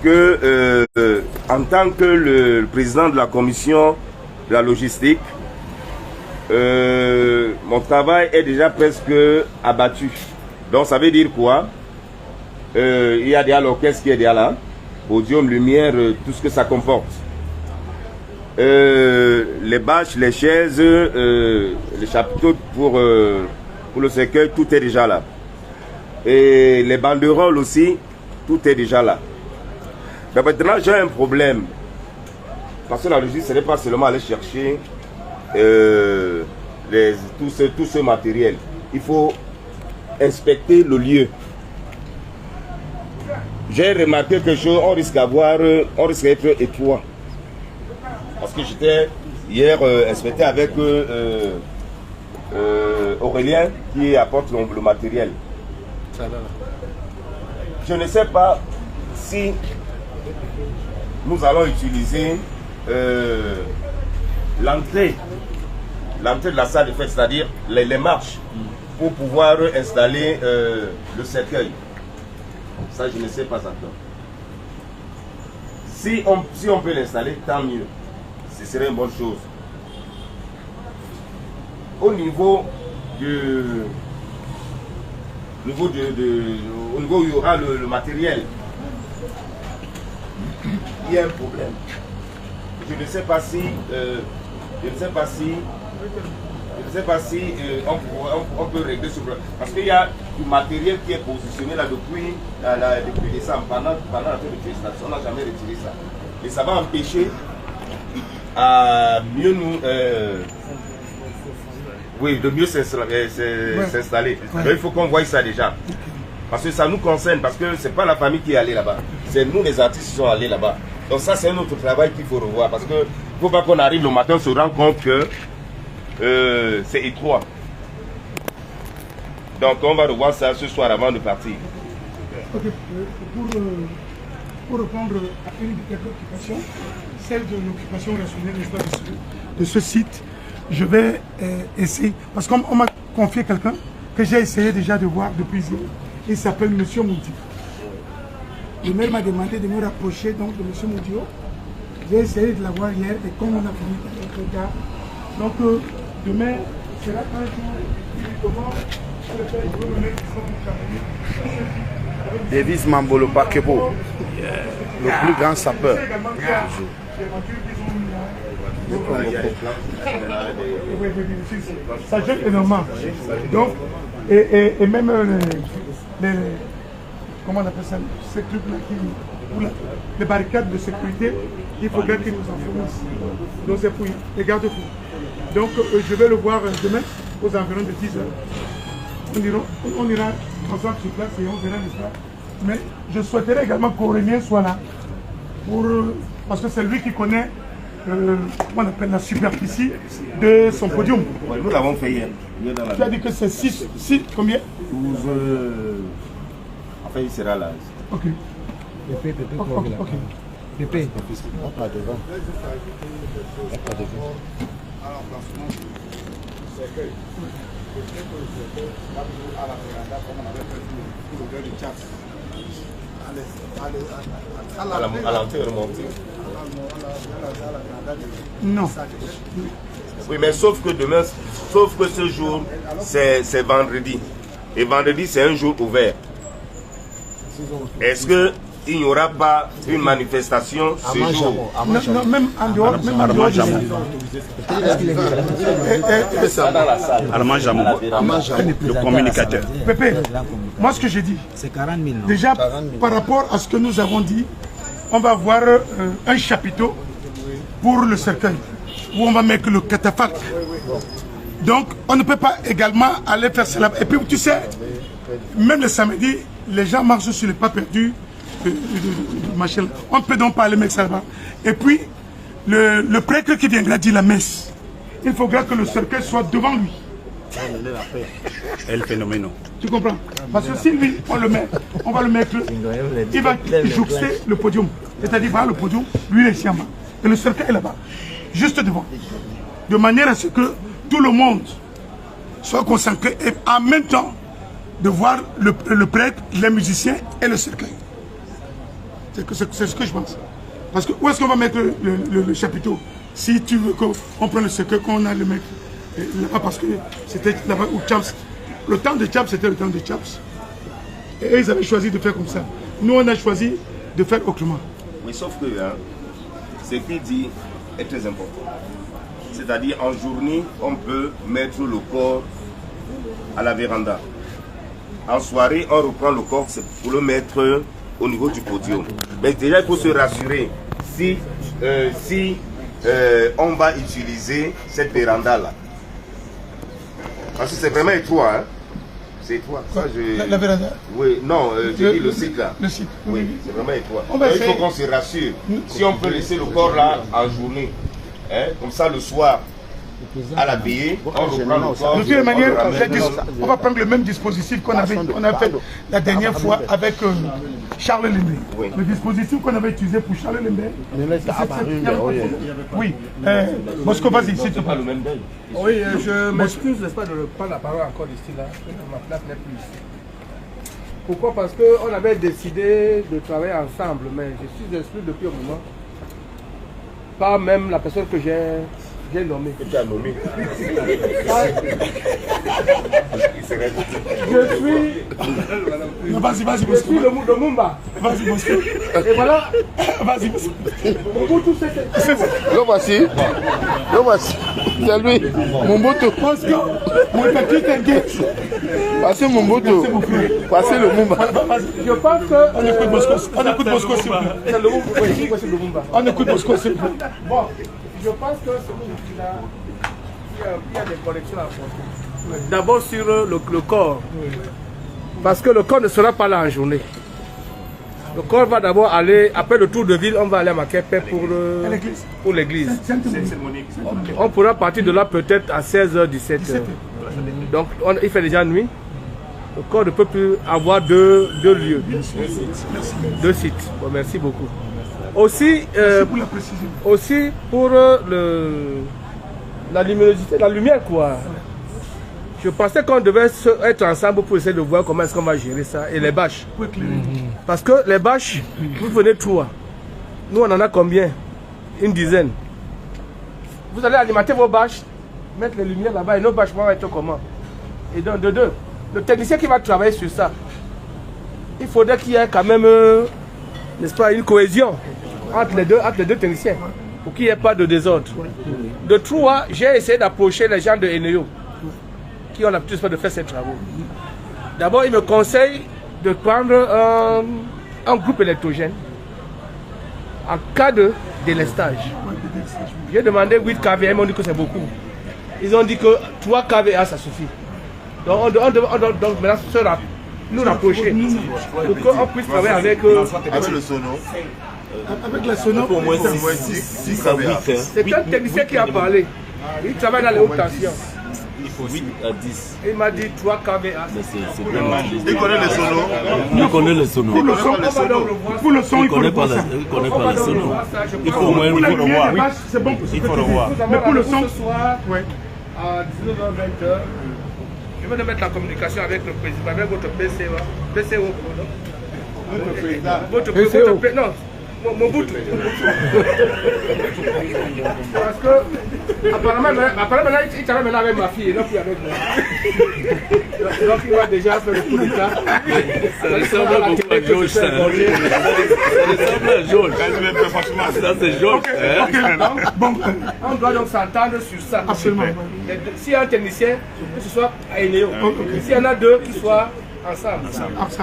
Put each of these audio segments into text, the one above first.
que en tant que le président de la commission de la logistique, mon travail est déjà presque abattu. Donc ça veut dire quoi? Il y a déjà l'orchestre qui est déjà là, podium, lumière, tout ce que ça comporte. Les bâches, les chaises, les chapiteaux pour le cercueil, tout est déjà là. Et les banderoles aussi, tout est déjà là. Mais maintenant, j'ai un problème. Parce que la logistique, ce n'est pas seulement aller chercher tout ce matériel. Il faut inspecter le lieu. J'ai remarqué quelque chose, on risque d'être étroit. Parce que j'étais hier inspecté avec Aurélien qui apporte le matériel. Je ne sais pas si nous allons utiliser l'entrée de la salle de fête, c'est-à-dire les marches, pour pouvoir installer le cercueil. Ça, je ne sais pas encore. Si on peut l'installer, tant mieux. Ce serait une bonne chose. Au niveau où il y aura le matériel, il y a un problème. Je ne sais pas si on peut régler ce problème. Parce qu'il y a du matériel qui est positionné là depuis décembre, pendant la manifestation. On n'a jamais retiré ça. Et ça va empêcher à mieux nous... de mieux s'installer. Mais il faut qu'on voie ça déjà. Parce que ça nous concerne, parce que ce n'est pas la famille qui est allée là-bas. C'est nous les artistes qui sont allés là-bas. Donc ça, c'est un autre travail qu'il faut revoir. Parce qu'il ne faut pas qu'on arrive le matin, on se rend compte que c'est étroit. Donc on va revoir ça ce soir avant de partir. Ok, pour répondre à une des préoccupations, celle de l'occupation rationnelle de ce site, je vais essayer, parce qu'on m'a confié quelqu'un que j'ai essayé déjà de voir depuis hier. Il s'appelle M. Moudio. Le maire m'a demandé de me rapprocher donc de M. Moudio. J'ai essayé de l'avoir hier et comme on a fini avec le gars, donc demain sera un jour comment je vais faire le mec qui sont Davis Mambolo Pakebo, le plus grand sapeur. Ça gêne énormément. Donc, et même comment on appelle ça, ces trucs-là, les barricades de sécurité, il faudrait qu'ils nous en fournissent. Donc c'est pour les garde-fous. Donc je vais le voir demain aux environs de 10 heures. On ira ensemble sur place et on verra l'histoire. Mais je souhaiterais également qu'Aurélien soit là, parce que c'est lui qui connaît on appelle la superficie de son podium. Ouais, nous l'avons fait hier. Tu as dit que c'est 6, combien 12. Enfin, il sera là. Ok. Pépé, ok. Pépé. Pas devant. Pas devant. Alors, franchement, c'est que à la véranda, comme on avait fait pour le gars de Tchad. À l'entrée remontée. Non. Oui, mais sauf que demain, sauf que ce jour, c'est vendredi. Et vendredi, c'est un jour ouvert. Est-ce qu'il n'y aura pas une manifestation ce jour? Non, même en dehors. Armand Jamou, le communicateur. Pépé, moi ce que j'ai dit, c'est 40 000. Déjà, par rapport à ce que nous avons dit, on va avoir un chapiteau pour le cercueil, où on va mettre le catafalque. Donc, on ne peut pas également aller faire cela. Et puis, tu sais, même le samedi, les gens marchent sur les pas perdus. On ne peut donc pas aller mettre ça là-bas. Et puis, le prêtre qui viendra dire la messe, il faudra que le cercueil soit devant lui. El phénomène. Tu comprends? Parce que si lui, on va le mettre, il va jouxter le podium. C'est-à-dire, voilà le podium, lui il est ici en bas. Et le cercueil est là-bas, juste devant. De manière à ce que tout le monde soit concentré et en même temps de voir le prêtre, les musiciens et le cercueil. C'est ce que je pense. Parce que où est-ce qu'on va mettre le chapiteau? Si tu veux qu'on prenne le cercueil, qu'on a le mec là-bas, parce que c'était là-bas où Chaps. Le temps de Chaps, c'était le temps de Chaps. Et ils avaient choisi de faire comme ça. Nous, on a choisi de faire autrement. Oui, sauf que hein, ce qu'il dit est très important. C'est-à-dire, en journée, on peut mettre le corps à la véranda. En soirée, on reprend le corps pour le mettre au niveau du podium. Mais déjà, il faut se rassurer si on va utiliser cette véranda-là. Parce que c'est vraiment étroit. Hein? C'est étroit. Ça, La véranda? Oui, non, j'ai dit le site là. Le site. Oui, c'est vraiment étroit. Il faut qu'on se rassure. Si on peut laisser le corps là en journée, hein, comme ça le soir, à la veillée, on reprend le corps. De toute manière, on va prendre le même dispositif qu'on avait fait la dernière fois avec Charles Lembé. Oui. Le dispositif qu'on avait utilisé pour Charles Lembé. Oui. Bosco, vas-y, s'il te plaît. Oui, je m'excuse, n'est-ce pas, de prendre la parole encore ici, là. Ma place n'est plus ici. Pourquoi? Parce qu'on avait décidé de travailler ensemble, mais je suis exclu depuis un moment. Pas même la personne que j'ai nommée. Que tu as nommé. Je suis... Vas-y, Je suis le Mumba. Vas-y, Bosco. Et voilà. Vas-y. Mobutu, c'est... Le voici. C'est lui. Mobutu. Bosco, mon petit t'inquiète. Voici Mobutu. Voici le Mumba. Je pense que... On écoute Bosco, s'il vous plaît. C'est le Mumba. Oui, c'est le Mumba. On écoute Bosco, s'il vous plaît. Bon, je pense que ce Mumba-là, il y a des corrections à apporter. D'abord sur le corps. Parce que le corps ne sera pas là en journée. Le corps va d'abord aller, après le tour de ville, on va aller à Makepe pour l'église. On pourra partir de là peut-être à 16h, 17h. Donc il fait déjà nuit. Le corps ne peut plus avoir deux lieux. Deux sites. Bon, merci beaucoup. Aussi pour la luminosité, la lumière quoi. Je pensais qu'on devait être ensemble pour essayer de voir comment est-ce qu'on va gérer ça. Et les bâches. Parce que les bâches, vous venez trois. Nous on en a combien? Une dizaine. Vous allez alimenter vos bâches, mettre les lumières là-bas et nos bâches vont être comment? Et donc de deux, le technicien qui va travailler sur ça, il faudrait qu'il y ait quand même, n'est-ce pas, une cohésion entre les deux techniciens. Pour qu'il n'y ait pas de désordre. De trois, j'ai essayé d'approcher les gens de Eneo qui ont l'habitude de faire ces travaux. D'abord, ils me conseillent de prendre un groupe électrogène en cas de délestage. J'ai demandé 8 kVA, ils m'ont dit que c'est beaucoup. Ils ont dit que 3 kVA, ça suffit. Donc, on doit maintenant nous rapprocher pour qu'on puisse travailler avec le sono. Avec la sono, Au moins 6 à 8. C'est un technicien qui a parlé. Il travaille dans les hautes tensions. Il faut 8 à 10. Il m'a dit 3 kVA. C'est bien. Il connaît le sono. Il connaît le sono. pour le son, il faut le voir. Il connaît pas le sono. Il faut au moins Pour la lumière, voir. c'est bon. Il faut le voir. Mais pour le son, ce soir, ouais. à 19h20, je vais mettre la communication avec le président, avec votre PCO. PCO, non? Votre PCO. Non. Mon bout. Parce que apparemment il travaille maintenant avec ma fille et non plus avec moi. Donc il va déjà faire le coup d'état. Ça ressemble beaucoup à George. Ça ressemble à George. Ça c'est George. Bon, On doit donc s'entendre sur ça. absolument. S'il y a un technicien, que ce soit à Eneo. S'il y en a deux, qui soient ensemble.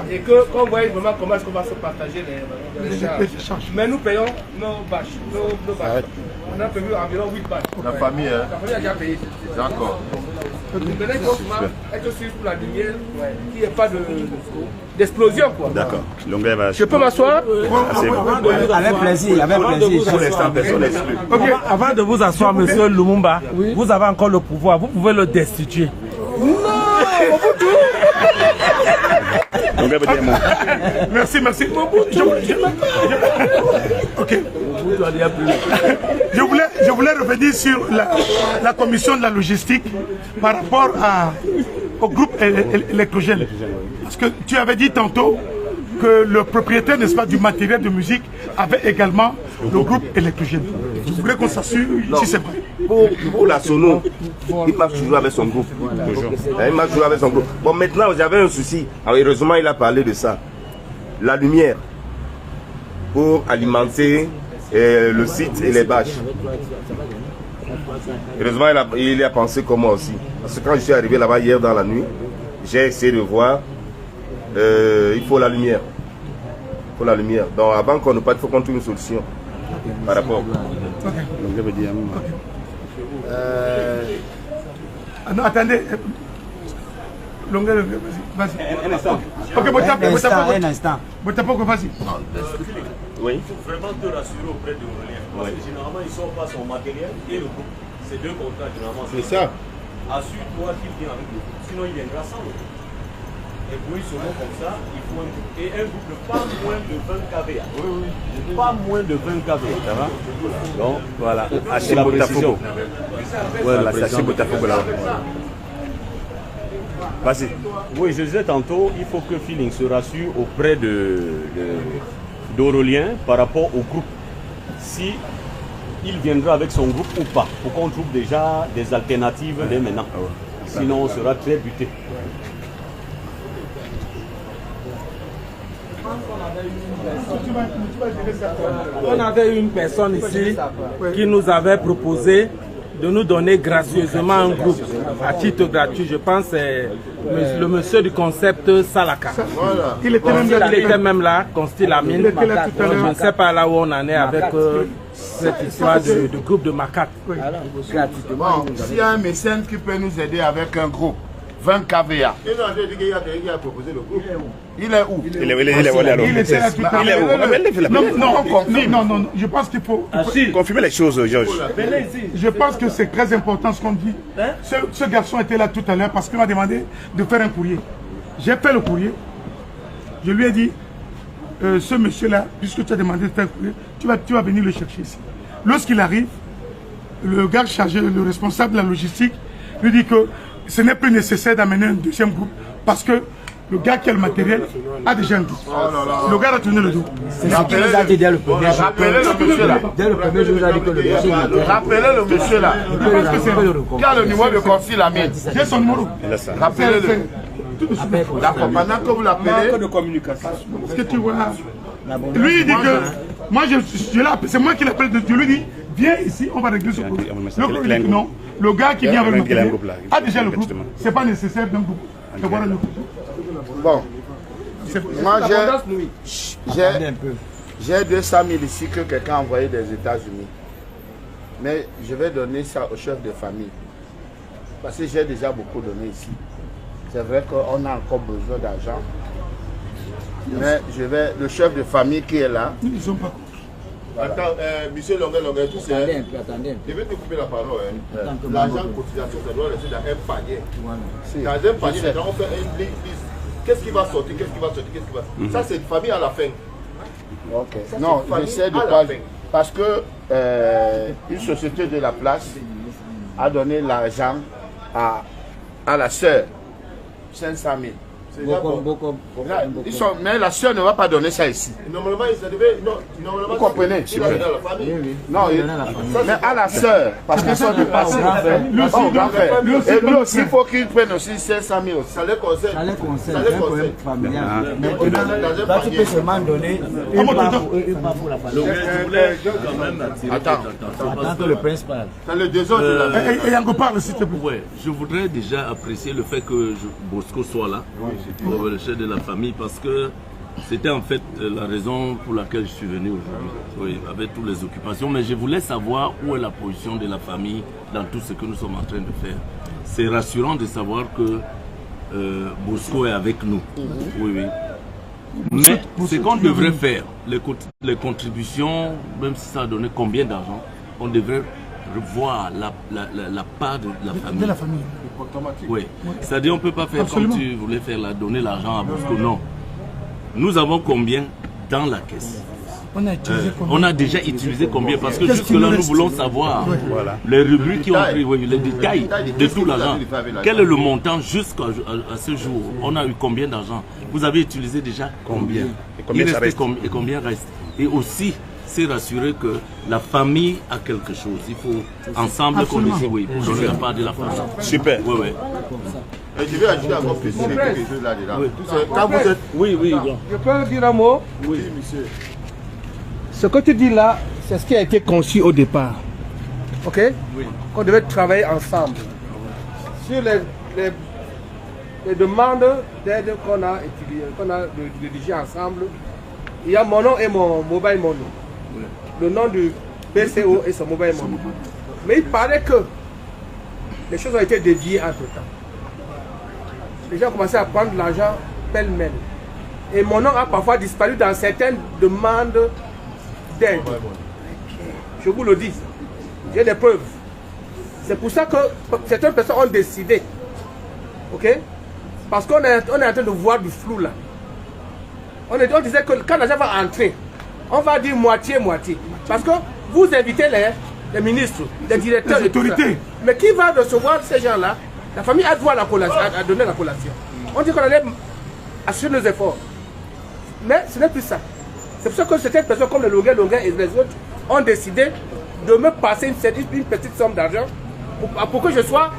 Et qu'on voit vraiment comment est-ce qu'on va se partager les charges. Mais nous payons nos bâches. On a payé environ 8 bâches. La famille, hein? La famille a déjà payé. D'accord. Maintenant, il faut être sûr pour la lumière, qu'il n'y ait pas d'explosion. D'accord. Je peux m'asseoir? Avec plaisir, avec plaisir. Pour l'instant, personne n'exclut. Avant de vous asseoir, monsieur Lumumba, vous avez encore le pouvoir. Vous pouvez le destituer. Merci. Ok. Je voulais revenir sur la commission de la logistique par rapport au groupe électrogène. Parce que tu avais dit tantôt que le propriétaire, n'est-ce pas, du matériel de musique avait également le groupe électrogène. Je voudrais qu'on s'assure si c'est vrai. Pour la sono, il marche toujours avec son groupe. Il marche toujours avec son groupe. Bon, maintenant, j'avais un souci. Alors, heureusement, il a parlé de ça. La lumière pour alimenter le site et les bâches. Heureusement, il a pensé comme moi aussi. Parce que quand je suis arrivé là-bas hier dans la nuit, j'ai essayé de voir. Il faut la lumière. Il faut la lumière. Donc avant qu'on ne parte, il faut qu'on trouve une solution par rapport. Non, attendez. Longueur, vas-y. Un instant. Ok, un instant. Vas-y. Oui. Il faut vraiment te rassurer auprès de Aurélien. Parce que généralement, ils ne sortent pas son matériel et le groupe. C'est deux contrats généralement. C'est ça. Assure-toi qu'il vient avec le groupe. Sinon, il viendra sans le groupe. Et pour ils seront comme ça, il faut un groupe. Et un groupe de pas moins de 20 kVA. Oui. Pas moins de 20 kVA. Ça va? Donc, voilà. Haché Botafogo. Voilà, c'est Haché Botafogo là. Vas-y. Oui, je disais tantôt, il faut que Feeling se rassure auprès d'Aurélien par rapport au groupe. Si il viendra avec son groupe ou pas. Pour qu'on trouve déjà des alternatives dès maintenant. Sinon, on sera très buté. On avait une personne ici qui nous avait proposé de nous donner gracieusement un groupe à titre gratuit. Je pense que c'est le monsieur du concept Salaka. Voilà. Il était même là, Consti Lamine. Je ne sais pas là où on en est avec cette histoire du groupe de Macat. Bon, s'il y a un mécène qui peut nous aider avec un groupe, 20 kVA. Il a proposé le groupe. Il est où? Il est où? Non, je pense qu'il faut confirmer les choses, Georges. Je pense que c'est très important ce qu'on dit. Ce garçon était là tout à l'heure parce qu'il m'a demandé de faire un courrier. J'ai fait le courrier. Je lui ai dit, ce monsieur-là, puisque tu as demandé de faire un courrier, tu vas venir le chercher ici. Lorsqu'il arrive, le gars chargé, le responsable de la logistique, lui dit que ce n'est plus nécessaire d'amener un deuxième groupe parce que le gars qui a le matériel a déjà un groupe. Le gars a tourné le dos. C'est ce qu'il nous a dit dès le premier jour. Rappelez le monsieur là. Dès le premier jour, il a dit que le monsieur Rappelez le monsieur là. Qui a le numéro de Consti Lamine. J'ai son numéro. Rappelez-le. D'accord, pendant que vous l'appelez. de communication. Parce que tu vois, lui il dit que moi c'est moi qui l'appelle, je lui dis viens ici, on va régler ce problème. Le groupe il dit non, le gars qui vient avec le matériel a déjà le groupe, c'est pas nécessaire d'un groupe. Bon, moi j'ai 200 000 ici que quelqu'un a envoyé des États-Unis. Mais je vais donner ça au chef de famille. Parce que j'ai déjà beaucoup donné ici. C'est vrai qu'on a encore besoin d'argent. Mais le chef de famille qui est là. Ils ne sont pas. Attends, monsieur Longuet, tu sais. Attendez un peu, attendez un peu. Je vais te couper la parole. L'argent de cotisation, ça doit rester dans un panier. Dans un panier, on fait une liste. Qu'est-ce qui va sortir? Ça, c'est une famille à la fin. Ok. Non, j'essaie de parler. Parce que une société de la place a donné l'argent à la sœur. 500 000. Mais la soeur ne va pas donner ça ici. Normalement, ça devait. Vous comprenez? Non, mais à la soeur, parce qu'ils sont du passé. Au grand frère. Et lui aussi, il faut qu'il prenne aussi 500 000 aussi. Ça les concerne. Ça les concerne, c'est un problème familial. Maintenant, tu peux seulement donner une part pour la famille. Attends que le prince parle. Dans le désordre. Et Yango parle, s'il te plaît. Ouais, je voudrais déjà apprécier le fait que Bosco soit là, pour le chef de la famille, parce que c'était en fait la raison pour laquelle je suis venu aujourd'hui, oui, avec toutes les occupations. Mais je voulais savoir où est la position de la famille dans tout ce que nous sommes en train de faire. C'est rassurant de savoir que Bosco est avec nous. Oui, oui. Mais ce qu'on devrait faire, les contributions, même si ça a donné combien d'argent, on devrait revoir la part de la famille. De la famille. Oui. C'est-à-dire on ne peut pas faire comme tu voulais faire, donner l'argent à Bosco. Non. Nous avons combien dans la caisse? On a déjà utilisé combien? Parce que jusque-là, nous voulons savoir les rubriques qui ont pris, les détails de tout l'argent. Quel est le montant jusqu'à ce jour? On a eu combien d'argent? Vous avez utilisé déjà combien? Et combien reste? Et aussi, c'est rassurer que la famille a quelque chose. Il faut ensemble qu'on décide, pour donner la part de la famille. Super. Oui. Et je vais ajouter encore préciser quelque chose là-dedans. Quand vous êtes... Oui. Je peux dire un mot? Oui, monsieur. Ce que tu dis là, c'est ce qui a été conçu au départ. Ok? Oui. Qu'on devait travailler ensemble. Sur les demandes d'aide qu'on a rédigées ensemble, il y a mon nom et mon mobile money. Oui. Le nom du PCO et son mobile money. Mais il paraît que les choses ont été déviées entre temps. Les gens ont commencé à prendre l'argent pêle-mêle. Et mon nom a parfois disparu dans certaines demandes d'aide. Je vous le dis. J'ai des preuves. C'est pour ça que certaines personnes ont décidé. Ok? Parce qu'on est en train de voir du flou là. On disait que quand l'argent va entrer, on va dire moitié-moitié. Parce que vous invitez les ministres, les directeurs, les autorités. Mais qui va recevoir ces gens-là? La famille a droit à donner la collation. On dit qu'on allait assurer nos efforts. Mais ce n'est plus ça. C'est pour ça que certaines personnes comme le Longuet et les autres ont décidé de me passer une petite somme d'argent pour que je sois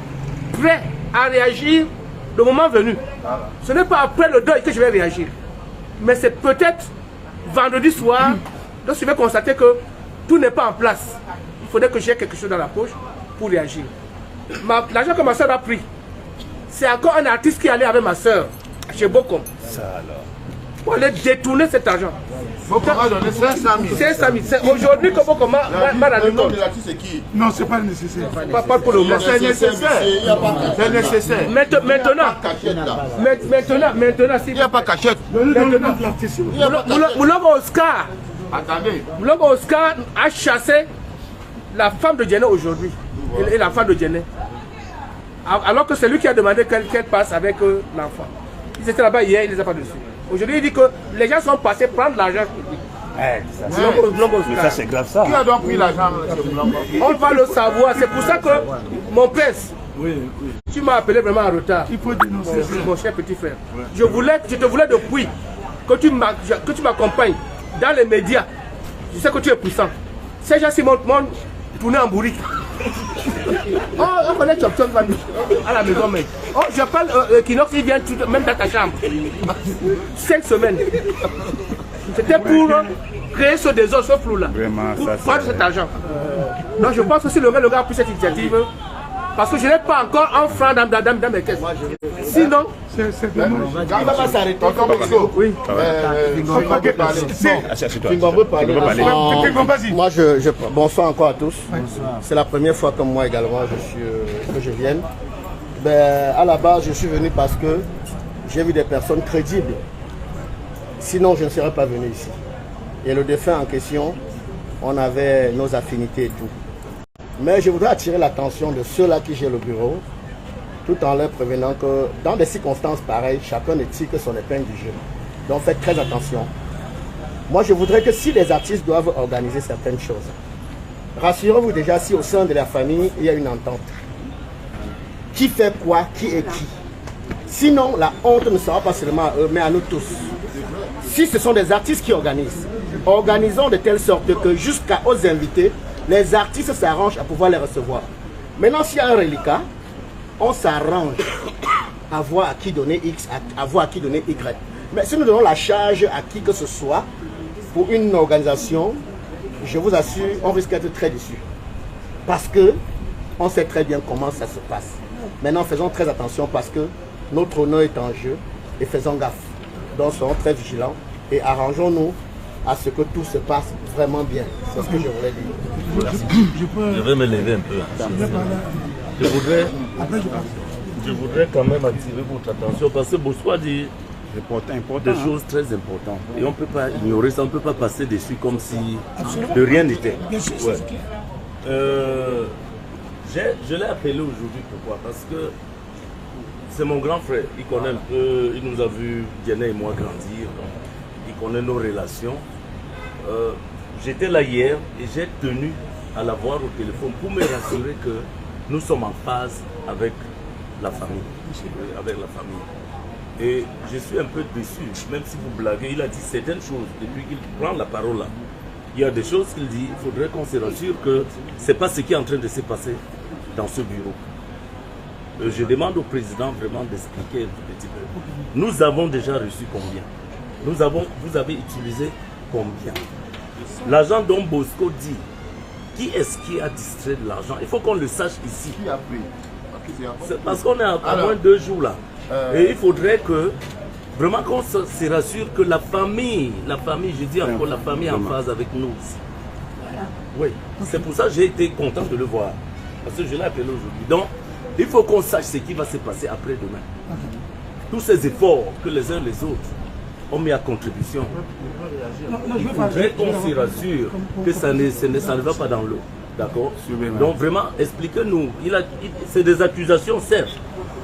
prêt à réagir le moment venu. Ce n'est pas après le deuil que je vais réagir. Mais c'est peut-être vendredi soir, lorsque je vais constater que tout n'est pas en place. Il faudrait que j'ai quelque chose dans la poche pour réagir. L'argent que ma soeur a pris, c'est encore un artiste qui allait avec ma soeur chez Bokom. Ça alors. Pour aller détourner cet argent. Bokom a donné 500 000. 500 000. Aujourd'hui que Bokom m'a rendu compte. C'est qui? Non, c'est pas nécessaire. Pas pour le moment. C'est nécessaire. C'est nécessaire. Maintenant, il n'y a pas cachette. Moulongo Oscar. Attendez. Moulongo Oscar a chassé la femme de Djené aujourd'hui. Et la femme de Djené. Alors que c'est lui qui a demandé qu'elle passe avec l'enfant. Ils étaient là-bas hier, il ne les a pas dessus. Aujourd'hui, il dit que les gens sont passés prendre l'argent public. Mais ça, c'est grave ça. Qui a donc pris l'argent? On va le savoir. C'est pour ça que mon prince, tu m'as appelé vraiment en retard. Il faut dénoncer mon cher petit frère. Je te voulais depuis que tu m'accompagnes dans les médias. Je sais que tu es puissant. Ces gens-ci m'ont tourné en bourrique. Oh, on connaît Chop Chop à la maison, mec. Oh, j'appelle Kinox, il vient même dans ta chambre. 5 semaines. C'était pour créer ce désordre, ce flou-là. Pour prendre cet argent. Donc je pense que si le gars a pris cette initiative, parce que je n'ai pas encore un franc dans mes caisses. Sinon, c'est dommage. Il va pas s'arrêter. Oui. Moi, bonsoir encore à tous. C'est la première fois que moi également que je vienne. À la base, je suis venu parce que j'ai vu des personnes crédibles. Sinon, je ne serais pas venu ici. Et le défunt en question, on avait nos affinités et tout. Mais je voudrais attirer l'attention de ceux-là qui gèrent le bureau, tout en leur prévenant que dans des circonstances pareilles, chacun ne tire que son épingle du jeu. Donc faites très attention. Moi, je voudrais que si les artistes doivent organiser certaines choses, rassurez-vous déjà si au sein de la famille, il y a une entente. Qui fait quoi, qui est qui. Sinon, la honte ne sera pas seulement à eux, mais à nous tous. Si ce sont des artistes qui organisent, organisons de telle sorte que jusqu'aux invités, les artistes s'arrangent à pouvoir les recevoir. Maintenant, s'il y a un reliquat, on s'arrange à voir à qui donner X, à voir à qui donner Y. Mais si nous donnons la charge à qui que ce soit, pour une organisation, je vous assure, on risque d'être très déçu. Parce que on sait très bien comment ça se passe. Maintenant, faisons très attention parce que notre honneur est en jeu et faisons gaffe. Donc, soyons très vigilants et arrangeons-nous à ce que tout se passe vraiment bien. C'est ce que je voulais dire. Je vais me lever un peu. Je voudrais quand même attirer votre attention parce que Bossois dit des choses très importantes. Et on ne peut pas ignorer ça, on ne peut pas passer dessus comme si de rien n'était. Je l'ai appelé aujourd'hui, pourquoi? Parce que c'est mon grand frère, il connaît un peu, il nous a vu, Djené et moi, grandir, il connaît nos relations. j'étais là hier et j'ai tenu à la voir au téléphone pour me rassurer que nous sommes en phase avec la famille. Et je suis un peu déçu, même si vous blaguez, il a dit certaines choses depuis qu'il prend la parole là. Il y a des choses qu'il dit, il faudrait qu'on se rassure que ce n'est pas ce qui est en train de se passer dans ce bureau. Je demande au président vraiment d'expliquer un petit peu. Nous avons déjà reçu combien? Vous avez utilisé combien? L'argent dont Bosco dit, qui est-ce qui a distrait de l'argent? Il faut qu'on le sache ici. Qui a pris? Parce qu'on est à moins de 2 jours là. Et il faudrait que, vraiment qu'on se rassure que la famille, je dis encore, la famille est en phase avec nous aussi. Oui, c'est pour ça que j'ai été content de le voir. Parce que je l'ai appelé aujourd'hui. Donc, il faut qu'on sache ce qui va se passer après-demain. Tous ces efforts que les uns et les autres ont mis à contribution, il faudrait qu'on se rassure que ça ne va pas dans l'eau. D'accord? Donc vraiment, expliquez-nous. C'est des accusations, certes.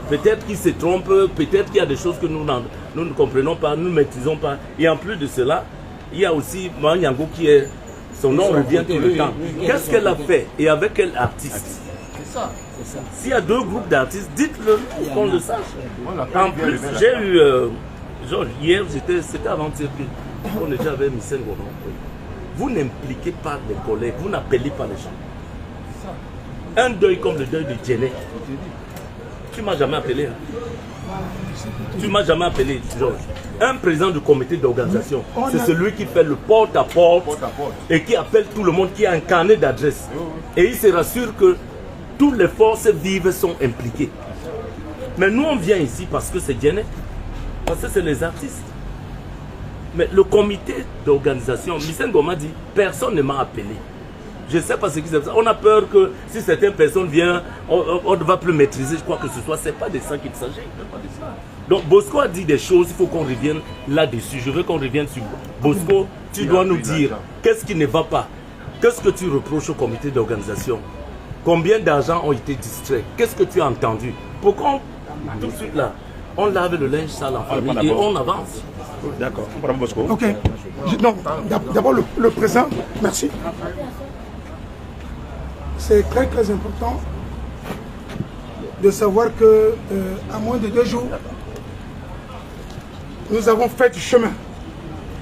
Peut-être qu'il se trompe, peut-être qu'il y a des choses que nous ne comprenons pas, nous ne maîtrisons pas. Et en plus de cela, il y a aussi Manyango qui est... Son nom revient tout le temps. Qu'est-ce qu'elle a fait et avec quel artiste? C'est ça. S'il y a 2 groupes d'artistes, dites-le pour qu'on le sache. En plus, j'ai eu... genre, hier, c'était avant-hier qu'on était avec Michel Goron. Vous n'impliquez pas les collègues, vous n'appelez pas les gens. Un deuil comme le deuil de Djené. Tu ne m'as jamais appelé. Hein? Tu ne m'as jamais appelé, Georges. Un président du comité d'organisation, c'est celui qui fait le porte-à-porte et qui appelle tout le monde, qui a un carnet d'adresse. Et il se rassure que toutes les forces vives sont impliquées. Mais nous, on vient ici parce que c'est Djené. Parce que c'est les artistes. Mais le comité d'organisation, Michel Ngoma dit, personne ne m'a appelé. Je ne sais pas ce qui s'est passé. On a peur que si certaines personnes viennent, on ne va plus maîtriser, je crois que ce soit. Ce n'est pas de ça qu'il s'agit. Donc Bosco a dit des choses, il faut qu'on revienne là-dessus. Je veux qu'on revienne sur Bosco. Tu dois nous dire qu'est-ce qui ne va pas. Qu'est-ce que tu reproches au comité d'organisation? Combien d'argent ont été distraits? Qu'est-ce que tu as entendu? Pourquoi tout de suite là, on lave le linge sale en famille et on avance? D'accord. Bosco. Ok. Non, d'abord le président, merci. C'est très très important de savoir que à moins de 2 jours, nous avons fait du chemin.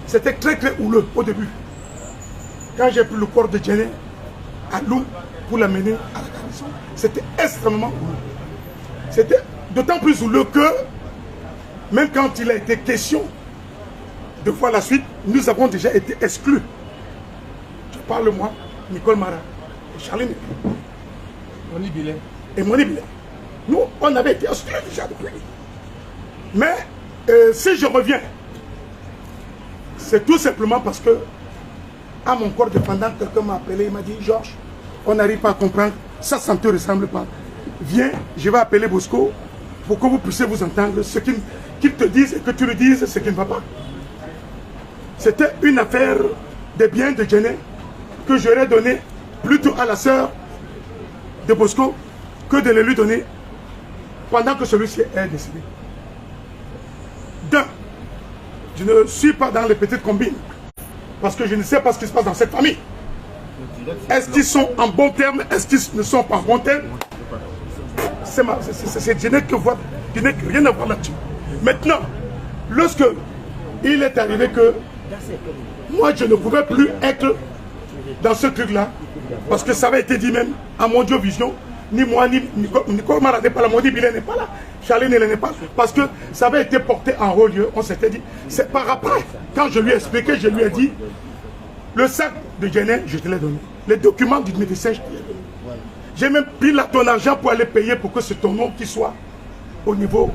C'était très très houleux au début. Quand j'ai pris le corps de Djené à Lou pour l'amener à la garnison, c'était extrêmement houleux. C'était d'autant plus houleux que même quand il a été question de voir la suite, nous avons déjà été exclus. Je parle moi, Nicole Mara, et Charlie Moni Bilet. Et Moni Bilet. Nous, on avait été exclus déjà depuis. Mais si je reviens, c'est tout simplement parce que à mon corps défendant, quelqu'un m'a appelé, il m'a dit, Georges, on n'arrive pas à comprendre, ça ne te ressemble pas. Viens, je vais appeler Bosco pour que vous puissiez vous entendre, ce qu'il te dise et que tu lui dises ce qui ne va pas. C'était une affaire des biens de Djené que j'aurais donné plutôt à la sœur de Bosco que de le lui donner pendant que celui-ci est décédé. D'un, je ne suis pas dans les petites combines parce que je ne sais pas ce qui se passe dans cette famille. Est-ce qu'ils sont en bon terme? Est-ce qu'ils ne sont pas en bon terme? C'est Djené que voit. Djené n'a rien à voir là-dessus. Maintenant, lorsque il est arrivé que moi je ne pouvais plus être dans ce truc-là, parce que ça avait été dit même à Mondio Vision, ni moi, ni Nicole Mara n'est pas là, Moni Bilet n'est pas là, Charlie n'est pas là, parce que ça avait été porté en haut lieu. On s'était dit, c'est par après, quand je lui ai expliqué, je lui ai dit, le sac de Djené, je te l'ai donné. Les documents du médecin, je te l'ai donné. J'ai même pris là ton argent pour aller payer pour que c'est ton nom qui soit au niveau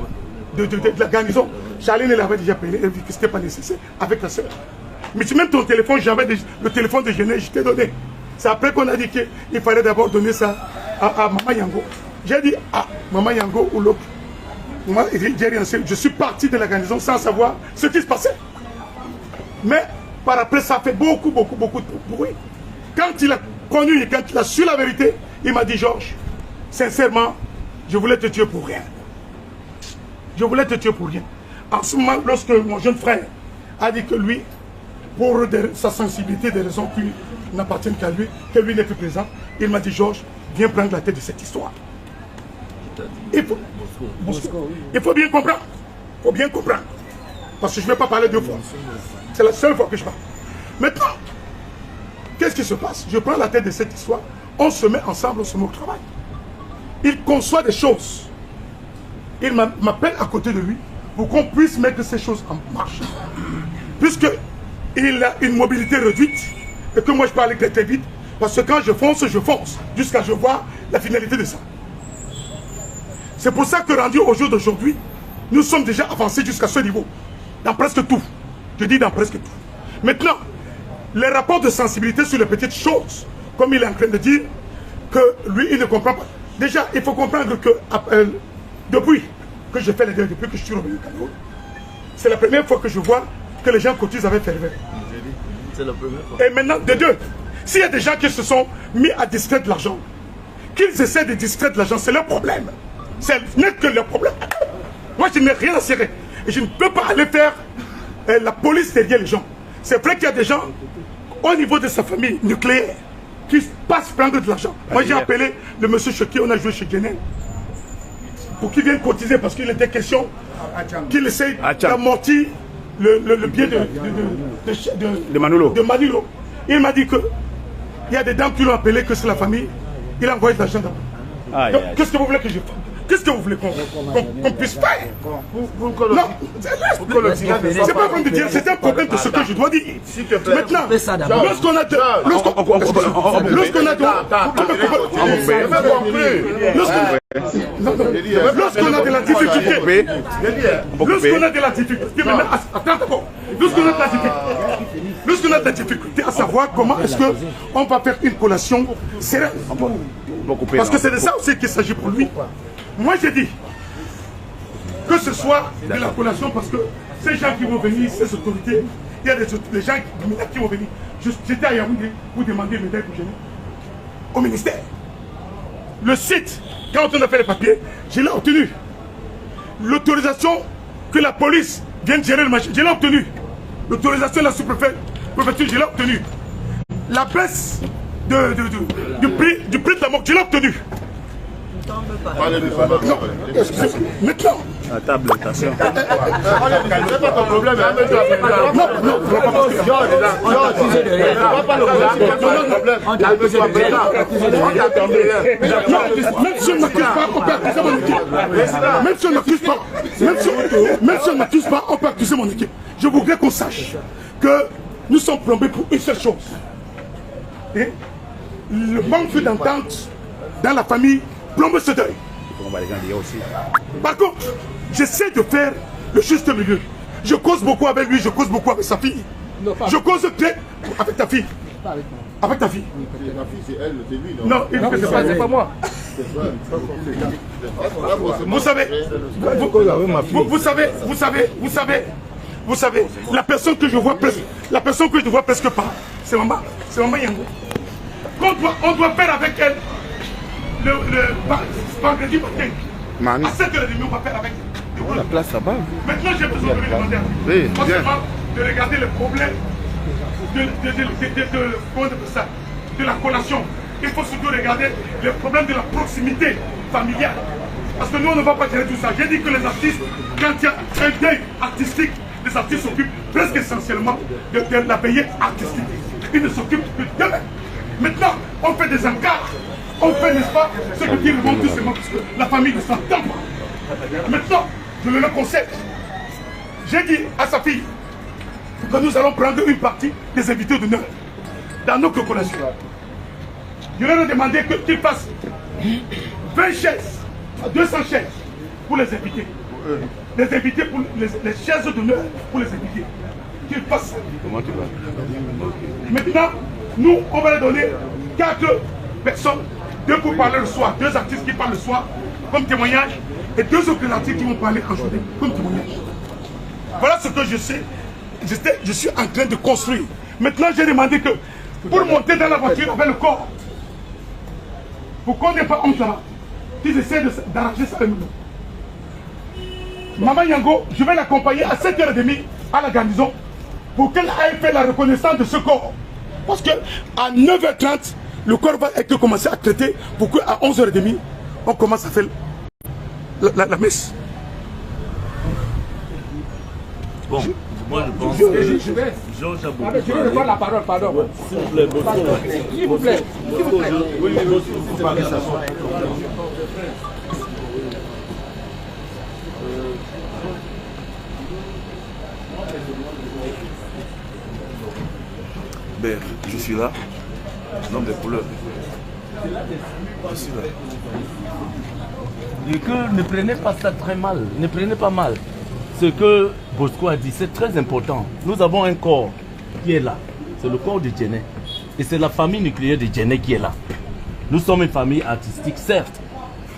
de la garnison. Charlie l'avait déjà payé, elle dit que ce n'était pas nécessaire, avec la sœur. Mais si même ton téléphone, j'avais le téléphone de Djené, je t'ai donné. C'est après qu'on a dit qu'il fallait d'abord donner ça à Maman Yango. J'ai dit, ah, Maman Yango ou l'autre. Moi, j'ai rien su. Je suis parti de la garnison sans savoir ce qui se passait. Mais par après, ça fait beaucoup de bruit. Quand il a connu et quand il a su la vérité, il m'a dit, Georges, sincèrement, je voulais te tuer pour rien. Je voulais te tuer pour rien. En ce moment, lorsque mon jeune frère a dit que lui, pour sa sensibilité, des raisons qui n'appartiennent qu'à lui, que lui n'est plus présent. Il m'a dit, Georges, viens prendre la tête de cette histoire. Il faut bien comprendre. Il faut bien comprendre. Parce que je ne vais pas parler deux fois. C'est la seule fois que je parle. Maintenant, qu'est-ce qui se passe? Je prends la tête de cette histoire, on se met ensemble, on se met au travail. Il conçoit des choses. Il m'appelle à côté de lui pour qu'on puisse mettre ces choses en marche. Puisqu'il a une mobilité réduite et que moi je parle très vite, parce que quand je fonce, jusqu'à je vois la finalité de ça. C'est pour ça que rendu au jour d'aujourd'hui, nous sommes déjà avancés jusqu'à ce niveau. Dans presque tout. Je dis dans presque tout. Maintenant, les rapports de sensibilité sur les petites choses, comme il est en train de dire, que lui, il ne comprend pas. Déjà, il faut comprendre que depuis que j'ai fait les deux, depuis que je suis revenu au Cameroun, c'est la première fois que je vois que les gens cotisent avec ferveur. C'est la première fois. Et maintenant, de deux, s'il y a des gens qui se sont mis à distraire de l'argent, qu'ils essaient de distraire de l'argent, c'est leur problème. Ce n'est que leur problème. Moi, je n'ai rien à cirer. Et je ne peux pas aller faire la police derrière les gens. C'est vrai qu'il y a des gens au niveau de sa famille nucléaire qui passent prendre de l'argent. Moi, j'ai appelé le monsieur Choquet, on a joué chez Guénin, pour qu'il vienne cotiser parce qu'il était question qu'il essaye d'amortir le billet de Manilo. Il m'a dit qu'il y a des dames qui l'ont appelé, que c'est la famille. Il a envoyé de l'argent là-bas. Qu'est-ce que vous voulez que je fasse? Qu'est-ce que vous voulez qu'on puisse faire? Non, c'est pas comme de dire, c'est un problème de ce que je dois dire. Maintenant, lorsqu'on a de la difficulté, lorsqu'on a de la difficulté à savoir comment est-ce qu'on va faire une collation sereine, parce que c'est de ça aussi qu'il s'agit pour lui. Moi, j'ai dit que ce soit de la collation, parce que ces gens qui vont venir, ces autorités, il y a des gens qui vont venir. J'étais à Yaoundé pour demander médaille pour génie au ministère. Le site, quand on a fait les papiers, je l'ai obtenu. L'autorisation que la police vienne gérer le marché, je l'ai obtenu. L'autorisation de la sous-préfecture, je l'ai obtenu. La baisse du prix de la mort, je l'ai obtenu. Non, excusez-moi. Maintenant. La table, attention. C'est pas ton problème. Même si on n'accuse pas, on peut accuser mon équipe. Même si on n'accuse pas, on peut accuser mon équipe. Je voudrais qu'on sache que nous sommes plombés pour une seule chose. Et le manque d'entente dans la famille plombe ce deuil. Par contre, j'essaie de faire le juste milieu. Je cause beaucoup avec lui, je cause beaucoup avec sa fille. Je cause avec ta fille. Avec ta fille. La fille, c'est elle, c'est lui, non? Non, c'est pas moi. Vous savez, la personne que je vois presque pas, c'est maman Yango. On doit faire avec elle le vendredi matin. À 7h30, on va faire avec elle. La place là-bas. Maintenant, j'ai besoin de lui demander de regarder le problème de la collation. Il faut surtout regarder le problème de la proximité familiale. Parce que nous, on ne va pas gérer tout ça. J'ai dit que les artistes, quand il y a un deuil artistique, les artistes s'occupent presque essentiellement de la veillée artistique. Ils ne s'occupent que d'eux-mêmes. Maintenant, on fait des encarts. On fait, n'est-ce pas, ce que dit le monde tout simplement, parce que la famille ne s'entend pas. Maintenant, je le conseille. J'ai dit à sa fille que nous allons prendre une partie des invités d'honneur dans notre collation. Je leur ai demandé qu'ils fassent 20 chaises, 200 chaises pour les invités. Les invités pour les chaises d'honneur pour les invités. Qu'ils fassent. Comment tu vas? Maintenant, nous, on va leur donner 4 personnes, 2 pour parler le soir, 2 artistes qui parlent le soir comme témoignage et 2 autres artistes qui vont parler en journée comme témoignage. Voilà ce que je sais. Je suis en train de construire. Maintenant, j'ai demandé que pour monter dans la voiture avec le corps, pour qu'on n'ait pas honte là, qu'ils essaient d'arranger ça avec nous. Maman Yango, je vais l'accompagner à 7h30 à la garnison pour qu'elle aille faire la reconnaissance de ce corps. Parce qu'à 9h30, le corps va être commencé à traiter pour qu'à 11h30, on commence à faire la messe. Bon, moi je pense que Georges a beaucoup Je vais prendre la parole, pardon. S'il vous plaît, S'il vous plaît. Oui, mais Bosco, vous parlez ça. Ben, je suis là, l'homme des couleurs. Je suis là. Et que ne prenez pas ça très mal, ne prenez pas mal. Ce que Bosco a dit, c'est très important. Nous avons un corps qui est là. C'est le corps de Djené. Et c'est la famille nucléaire de Djené qui est là. Nous sommes une famille artistique, certes.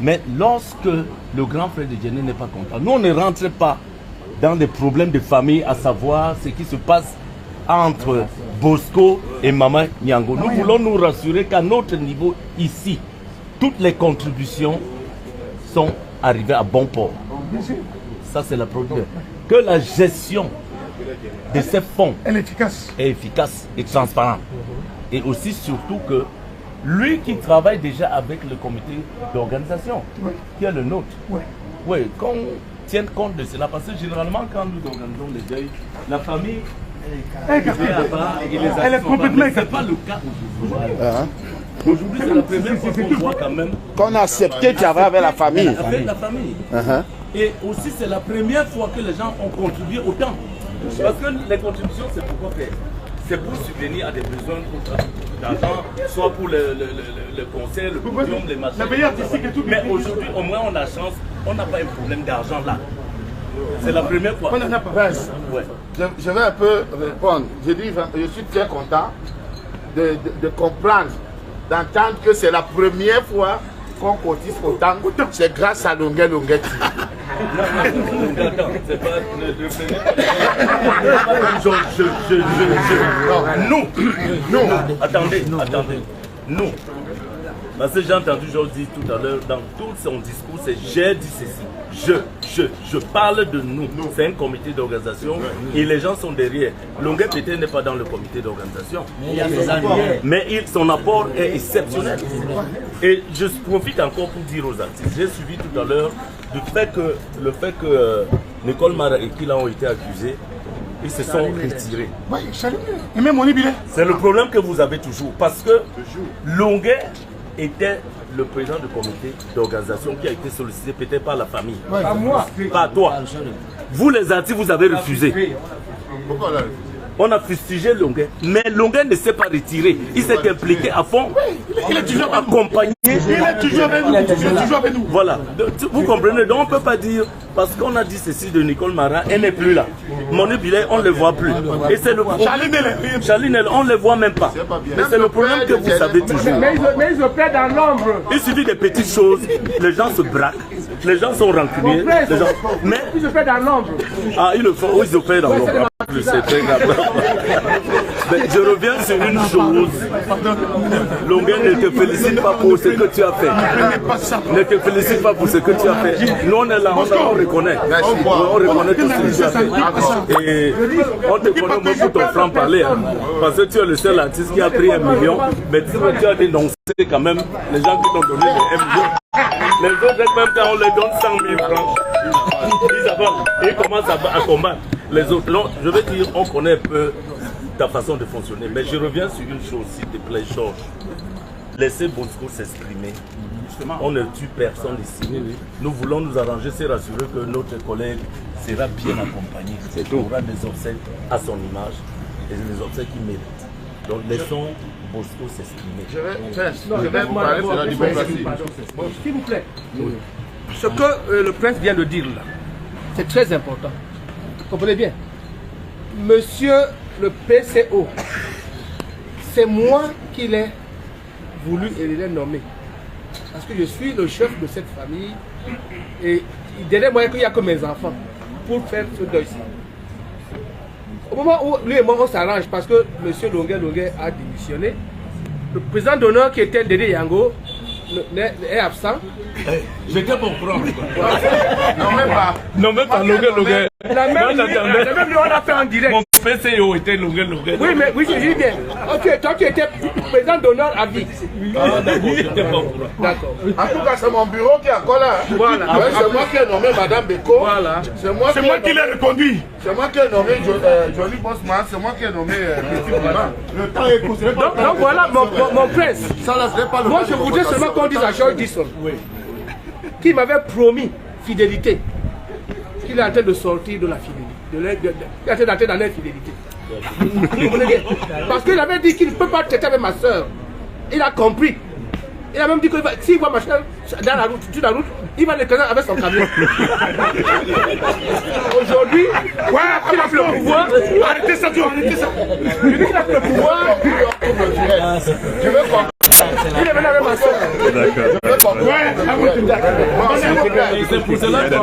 Mais lorsque le grand frère de Djené n'est pas content, nous on ne rentre pas dans des problèmes de famille, à savoir ce qui se passe entre Bosco et Maman Nyango. Nous voulons nous rassurer qu'à notre niveau ici, toutes les contributions sont arrivées à bon port. Ça c'est la première. Que la gestion de ces fonds est efficace et transparente. Et aussi surtout que lui qui travaille déjà avec le comité d'organisation, qui est le nôtre, qu'on tienne compte de cela. Parce que généralement quand nous organisons les deuils, la famille elle est complètement... C'est pas le cas aujourd'hui. Aujourd'hui, c'est la première fois qu'on voit quand même qu'on a accepté de travailler avec la famille. Avec la famille. Et aussi, c'est la première fois que les gens ont contribué autant. Parce que les contributions, c'est pourquoi faire? C'est pour subvenir à des besoins d'argent, soit pour le concert, le podium, les machins. Mais aujourd'hui, au moins, on a chance, on n'a pas un problème d'argent là. C'est la première fois. On en a pas. Ouais. Je vais un peu répondre. Je dis, je suis très content de comprendre, d'entendre que c'est la première fois qu'on cotise autant. C'est grâce à Longuet Longuetti. Nous, attendez, nous. Parce que j'ai entendu Georges dire tout à l'heure, dans tout son discours, c'est j'ai dit ceci. Je parle de nous. C'est un comité d'organisation et les gens sont derrière. Longuet peut-être n'est pas dans le comité d'organisation. Mais son apport est exceptionnel. Et je profite encore pour dire aux artistes, j'ai suivi tout à l'heure le fait que Nicole Mara et Kila ont été accusés. Ils se sont retirés. C'est le problème que vous avez toujours. Parce que Longuet était le président du comité d'organisation qui a été sollicité peut-être par la famille. Pas moi. Pas toi. Vous les artistes, vous avez refusé. Pourquoi là? On a fustigé Longuet. Mais Longuet ne s'est pas retiré. Il s'est impliqué à fond. Il est toujours accompagné. Il est toujours avec nous. Voilà. Vous comprenez? Donc on ne peut pas dire, parce qu'on a dit ceci de Nicole Mara, elle n'est plus là. Moni Bilet, on ne le voit plus. Et c'est le problème. Charline, on ne le voit même pas. Mais c'est le problème que vous savez toujours. Mais ils opèrent dans l'ombre. Il suffit des petites choses, les gens se braquent, les gens sont rancuniers. Mais ils opèrent dans l'ombre. Ah, ils le font, ils opèrent dans l'ombre. C'est très grave. Mais je reviens sur une chose. Longuet ne te félicite pas pour ce que tu as fait. Ne te félicite pas pour ce que tu as fait. Nous on est là, on reconnaît. On reconnaît tout ce que tu as fait. Et on te connaît même pour ton franc-parler. Parce que tu es le seul artiste qui a pris 1 million. Mais tu as dénoncé quand même les gens qui t'ont donné les 1 million. Les autres, même quand on leur donne 100 000 francs, ils commencent à combattre. Les autres, non, je veux dire, on connaît un peu ta façon de fonctionner. Mais je reviens sur une chose, s'il te plaît, Georges. Laissez Bosco s'exprimer. On ne tue personne ici. Nous voulons nous arranger, c'est rassurer que notre collègue sera bien accompagné. Il aura des obsèques à son image et des obsèques qu'il mérite. Donc laissons Bosco s'exprimer. Je vais parler de la démocratie. S'il vous plaît. Ce que le prince vient de dire là, c'est très important. Vous comprenez bien? Monsieur le PCO, c'est moi qui l'ai voulu et l'ai nommé. Parce que je suis le chef de cette famille et derrière moi, il n'y a que mes enfants pour faire ce deuil-ci. Au moment où lui et moi on s'arrange parce que monsieur Longuet a démissionné, le président d'honneur qui était Dédé Yango est absent. J'étais pour prendre. Non, même pas. Non, même pas Longuet. La même lui, on a fait en direct. PCO était longué. Oui, mais oui, je dis bien. Ok, toi tu étais président d'honneur à vie. D'accord. En tout cas, c'est mon bureau qui est encore là. Voilà. Ouais, c'est moi qui ai nommé Madame Beko. Voilà. C'est moi qui l'ai reconduit. C'est moi qui ai nommé Johnny Bossman. C'est moi qui ai nommé Petit Bouman. Le temps est considéré. Donc voilà mon prince. Ça là, ce n'est pas le Moi je voudrais seulement qu'on dise à George Disson qui m'avait promis fidélité, qu'il est en train de sortir de la fidélité. Il est en train d'entrer dans l'infidélité. Vous comprenez bien? Parce qu'il avait dit qu'il ne peut pas traiter avec ma soeur. Il a compris. Il a même dit que s'il voit ma soeur dans la route, sur la route, il va l'écraser avec son camion. Aujourd'hui, il a le pouvoir. Arrêtez ça, arrêtez ça. Je dis qu'il a le pouvoir. Je veux comprendre. Il est venu avec ma soeur. C'est pour cela que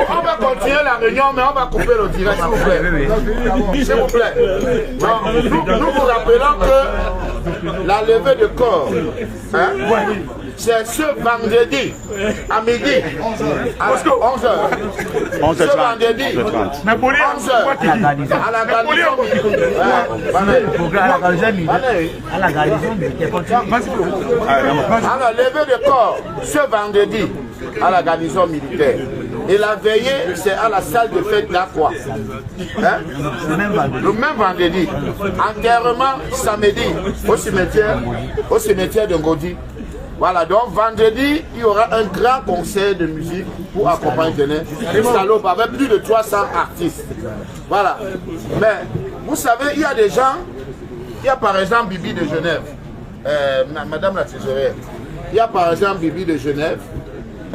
on va continuer la réunion, mais on va couper le direct, s'il vous plaît. S'il vous plaît. Nous vous rappelons que la levée de corps, c'est ce vendredi à midi, à 11h. Ce vendredi, 11h, à la alors, levée de corps ce vendredi à la garnison militaire. Et la veillée, c'est à la salle de fête d'Aqua. Le même vendredi. Enterrement samedi au cimetière de Ngodi. Voilà, donc vendredi, il y aura un grand concert de musique pour accompagner Genève. Salope avec plus de 300 artistes. Voilà. Mais vous savez, il y a des gens, il y a par exemple Bibi de Genève, Madame la trésorière, il y a par exemple Bibi de Genève,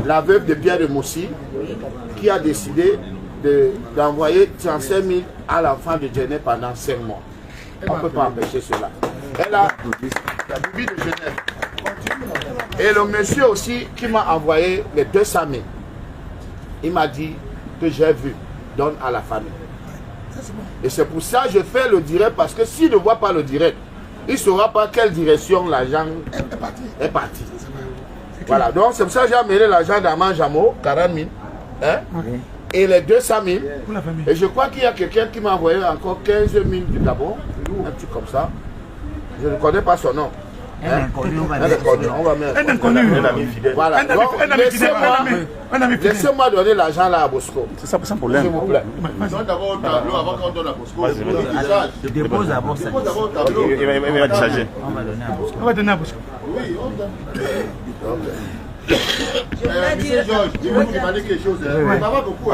la veuve de Pierre de Moussi, qui a décidé d'envoyer 35 000 à l'enfant de Genève pendant 5 mois. On ne peut pas empêcher cela. Elle a la Bibi de Genève. Et le monsieur aussi qui m'a envoyé les 200 000, il m'a dit que j'ai vu, donne à la famille. Et c'est pour ça que je fais le direct, parce que s'il ne voit pas le direct, il ne saura pas quelle direction l'argent est parti. Voilà, donc c'est pour ça que j'ai amené l'argent d'Aman Jamo, 40 000, et les 200 000. Et je crois qu'il y a quelqu'un qui m'a envoyé encore 15 000 du Gabon, un truc comme ça. Je ne connais pas son nom. On va mettre un ami fidèle. Voilà. Laissez-moi donner l'argent là à Bosco. C'est ça pour ça problème. S'il vous plaît. D'abord au tableau avant qu'on donne à Bosco. Je dépose d'abord ça. Il va décharger. On va donner à Bosco. Oui, on donne. Monsieur Georges, je vais vous demander quelque chose. Ça va beaucoup.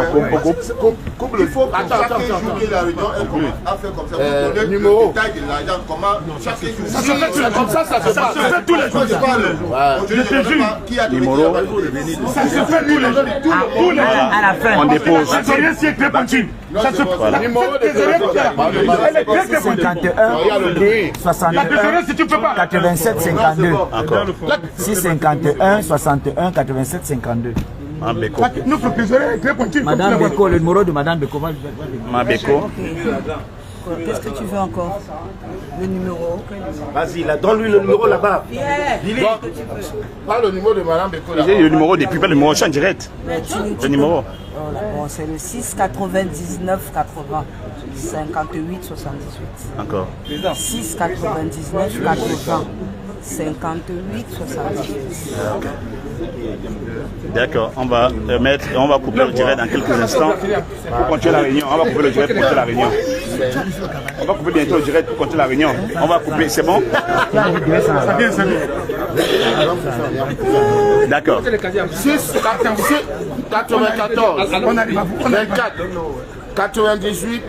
Couple, il faut. Attends. La réunion a fait comme ça. Vous donnez le détail de l'argent, comment chaque jour. C'est comme ça, ça se passe. Ça se fait tous les jours. Je te jure. Qui a donné ça se fait tous les jours. À la fin. On dépose. Ça se rien si est très continu. Ça se fait. Numéro de Elle est très très continue. 51 La préférence, si tu peux pas. 87 52. Encore. 651 61 87 52. Madame Beko. Notre trésorier est très continu. Madame Beko, le numéro de Madame Beko. Madame Beko. Qu'est-ce que tu veux encore? Le numéro? Vas-y, donne-lui le numéro là-bas. Pas le numéro de Madame Beko là-bas. J'ai le numéro depuis, pas le numéro, je suis en direct. Le numéro. Bon, c'est le 6 99 80 58 78. Encore. 6 99 80 58 78. D'accord, on va couper le direct dans quelques instants pour continuer la réunion. On va couper le direct pour continuer la réunion. On va couper bientôt le direct pour continuer la réunion. On va couper, c'est bon? D'accord. 6 94 24 98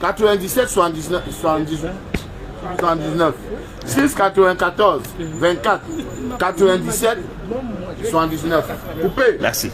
97 79 6 94 24 97 79. Coupé. Merci.